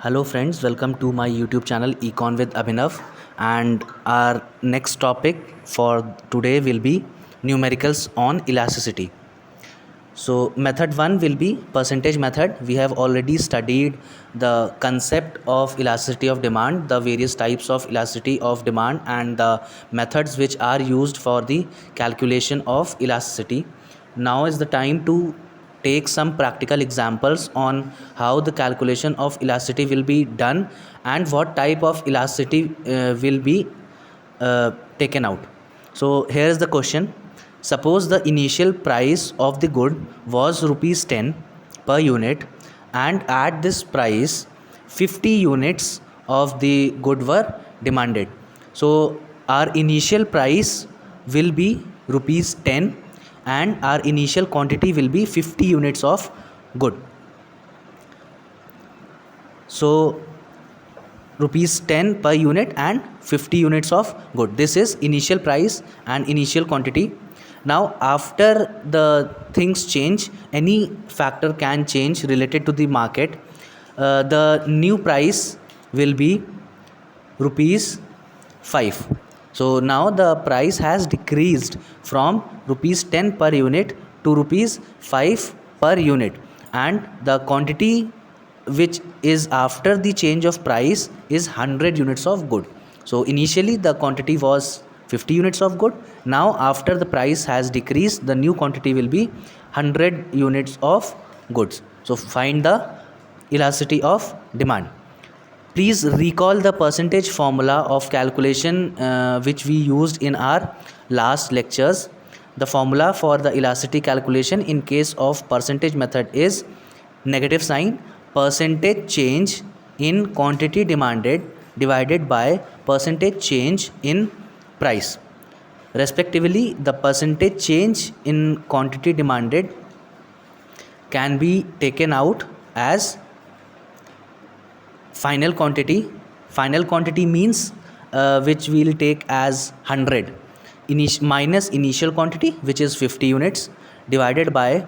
Hello friends, welcome to my YouTube channel Econ with Abhinav, and our next topic for today will be numericals on elasticity. So method 1 will be percentage method. We have already studied the concept of elasticity of demand, the various types of elasticity of demand, and the methods which are used for the calculation of elasticity. Now is the time to take some practical examples on how the calculation of elasticity will be done and what type of elasticity will be taken out. So here is the question. Suppose the initial price of the good was rupees 10 per unit, and at this price 50 units of the good were demanded. So our initial price will be rupees 10 and our initial quantity will be 50 units of good. So rupees 10 per unit and 50 units of good. This is initial price and initial quantity. Now after the things change, any factor can change related to the market. The new price will be rupees 5. So now the price has decreased from rupees 10 per unit to rupees 5 per unit, and the quantity which is after the change of price is 100 units of good. So initially the quantity was 50 units of good. Now after the price has decreased, the new quantity will be 100 units of goods. So find the elasticity of demand. Please recall the percentage formula of calculation which we used in our last lectures. The formula for the elasticity calculation in case of percentage method is negative sign, percentage change in quantity demanded divided by percentage change in price. Respectively, the percentage change in quantity demanded can be taken out as final quantity. Final quantity means which we will take as 100 minus initial quantity, which is 50 units, divided by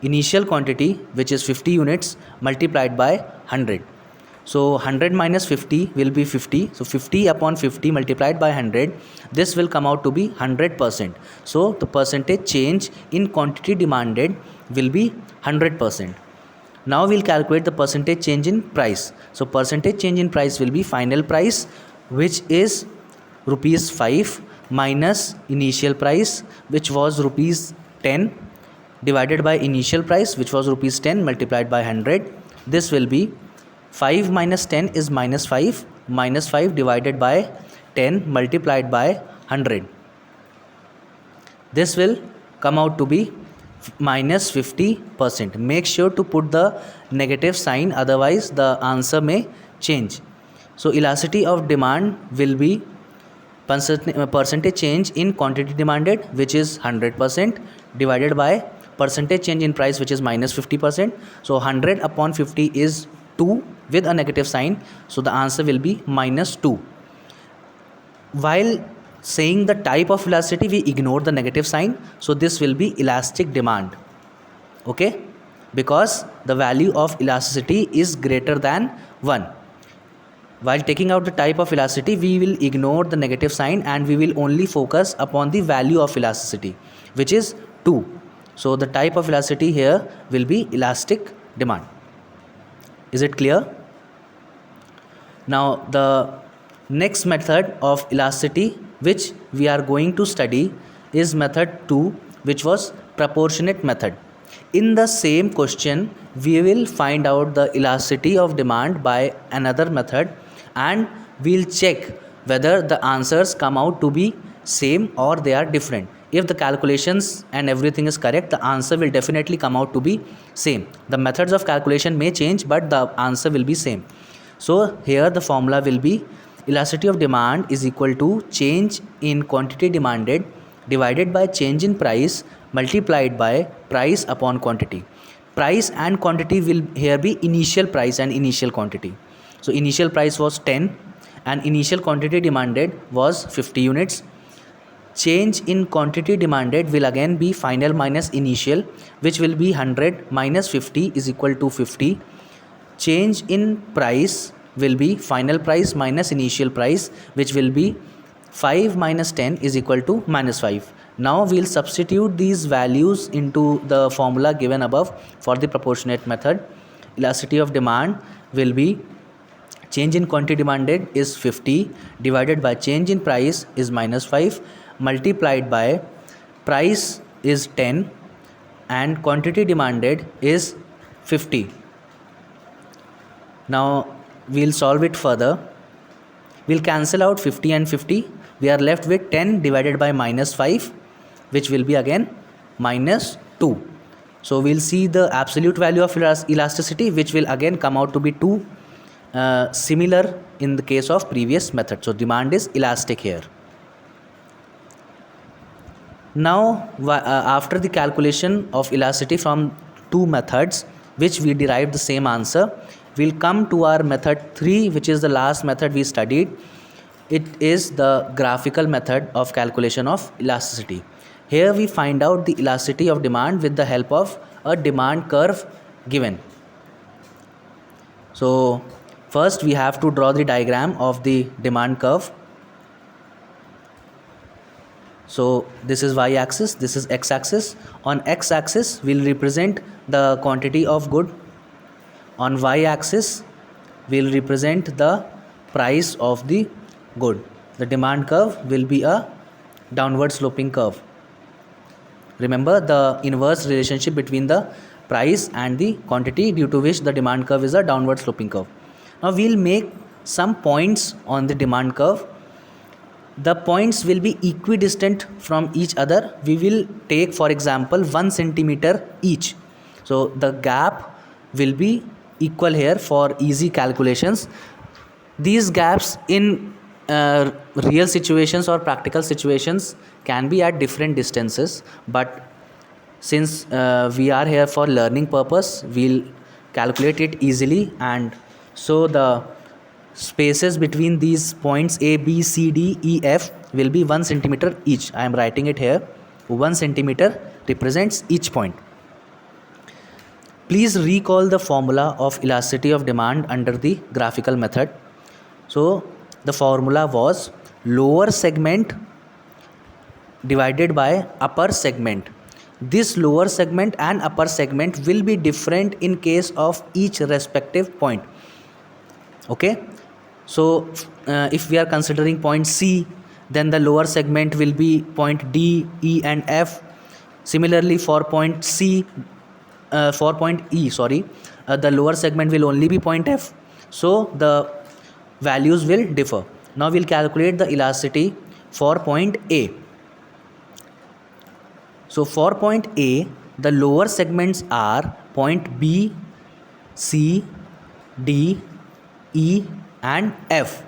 initial quantity, which is 50 units, multiplied by 100. So 100 minus 50 will be 50. So 50 upon 50 multiplied by 100, this will come out to be 100%. So the percentage change in quantity demanded will be 100%. Now we'll calculate the percentage change in price. So percentage change in price will be final price, which is rupees 5, minus initial price, which was rupees 10, divided by initial price, which was rupees 10, multiplied by 100. This will be 5 minus 10 is minus 5, minus 5 divided by 10 multiplied by 100. This will come out to be minus 50%. Make sure to put the negative sign, otherwise the answer may change. So elasticity of demand will be percentage change in quantity demanded, which is 100%, divided by percentage change in price, which is minus 50%. So 100 upon 50 is 2 with a negative sign. So the answer will be minus 2. While saying the type of elasticity, we ignore the negative sign. So this will be elastic demand. Okay, because the value of elasticity is greater than 1. While taking out the type of elasticity, we will ignore the negative sign and we will only focus upon the value of elasticity, which is 2. So the type of elasticity here will be elastic demand. Is it clear? Now the next method of elasticity which we are going to study is method 2, which was proportionate method. In the same question, we will find out the elasticity of demand by another method, and we'll check whether the answers come out to be same or they are different. If the calculations and everything is correct, the answer will definitely come out to be same. The methods of calculation may change, but the answer will be same. So here the formula will be elasticity of demand is equal to change in quantity demanded divided by change in price multiplied by price upon quantity. Price and quantity will here be initial price and initial quantity. So initial price was 10 and initial quantity demanded was 50 units. Change in quantity demanded will again be final minus initial, which will be 100 minus 50 is equal to 50. Change in price will be final price minus initial price, which will be 5 minus 10 is equal to minus 5. Now we'll substitute these values into the formula given above for the proportionate method. Elasticity of demand will be change in quantity demanded is 50 divided by change in price is minus 5 multiplied by price is 10 and quantity demanded is 50. Now we'll solve it further. We'll cancel out 50 and 50. We are left with 10 divided by minus 5, which will be again minus 2. So we'll see the absolute value of elasticity, which will again come out to be 2, similar in the case of previous method. So demand is elastic here. Now after the calculation of elasticity from two methods, which we derived the same answer, we'll come to our method 3, which is the last method we studied. It is the graphical method of calculation of elasticity. Here we find out the elasticity of demand with the help of a demand curve given. So first we have to draw the diagram of the demand curve. So this is y-axis, this is x-axis. On x-axis we'll represent the quantity of good. On y-axis we'll represent the price of the good. The demand curve will be a downward sloping curve. Remember the inverse relationship between the price and the quantity, due to which the demand curve is a downward sloping curve. Now we'll make some points on the demand curve. The points will be equidistant from each other. We will take, for example, 1 centimeter each. So the gap will be equal here for easy calculations. These gaps in real situations or practical situations can be at different distances, but since we are here for learning purpose, we'll calculate it easily. And so the spaces between these points A, B, C, D, E, F will be 1 centimeter each. I am writing it here. 1 centimeter represents each point. Please recall the formula of elasticity of demand under the graphical method. So the formula was lower segment divided by upper segment. This lower segment and upper segment will be different in case of each respective point. Okay, so if we are considering point C, then the lower segment will be point D, E and F. Similarly for point C, for point E, the lower segment will only be point F. So the values will differ. Now we'll calculate the elasticity for point A. So for point A, the lower segments are point B, C, D, E and F,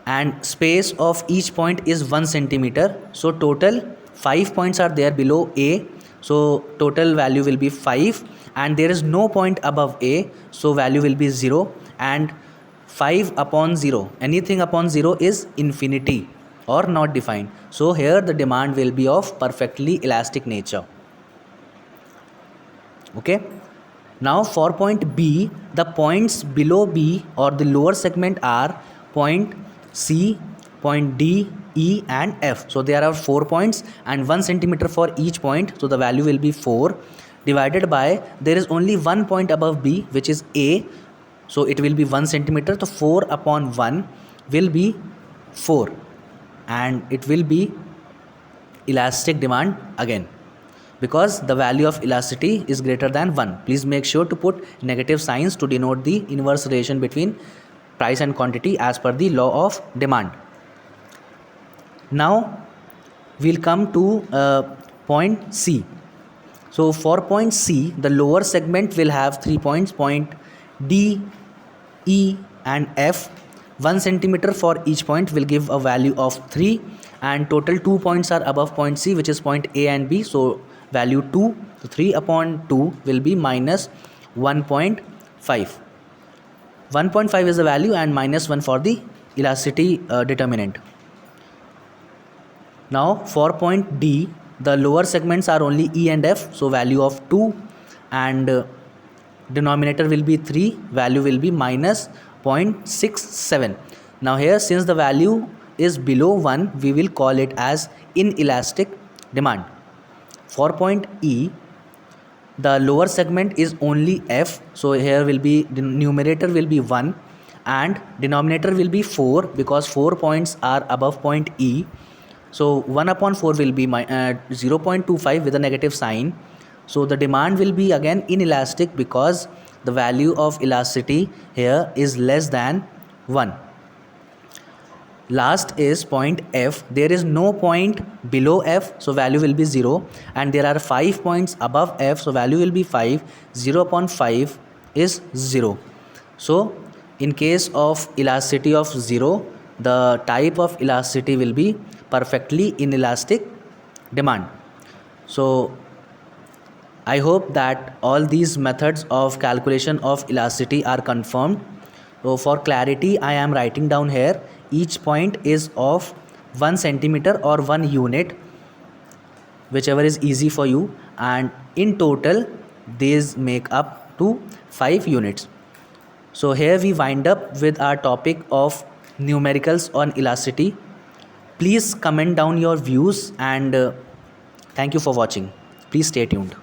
and space of each point is 1 centimeter. So total 5 points are there below A, so total value will be 5, and there is no point above A, so value will be 0, and 5 upon 0, anything upon 0 is infinity or not defined. So here the demand will be of perfectly elastic nature. Okay. Now for point B, the points below B or the lower segment are point C, point D, E and F. So there are 4 points and 1 centimeter for each point. So the value will be 4 divided by, there is only 1 point above B, which is A. So it will be 1 centimeter. So 4 upon 1 will be 4, and it will be elastic demand again, because the value of elasticity is greater than 1. Please make sure to put negative signs to denote the inverse relation between price and quantity as per the law of demand. Now we'll come to point C. So for point C, the lower segment will have 3 points, point D, E and F. 1 centimeter for each point will give a value of 3, and total 2 points are above point C, which is point A and B. So value 2, so 3 upon 2 will be minus 1.5. 1.5 is the value and minus 1 for the elasticity determinant. Now for point D, the lower segments are only E and F, so value of 2, and denominator will be 3, value will be minus 0.67. Now here, since the value is below 1, we will call it as inelastic demand. For point E, the lower segment is only F, so here will be, the numerator will be 1 and denominator will be 4, because 4 points are above point E. So 1 upon 4 will be 0.25 with a negative sign. So the demand will be again inelastic, because the value of elasticity here is less than 1. Last is point F. There is no point below F, so value will be 0, and there are 5 points above F, so value will be 5. 0 upon 5 is 0. So in case of elasticity of 0, the type of elasticity will be perfectly inelastic demand. So I hope that all these methods of calculation of elasticity are confirmed. So for clarity, I am writing down here, each point is of 1 centimeter or 1 unit, whichever is easy for you, and in total these make up to 5 units. So here we wind up with our topic of numericals on elasticity. Please comment down your views, and thank you for watching. Please stay tuned.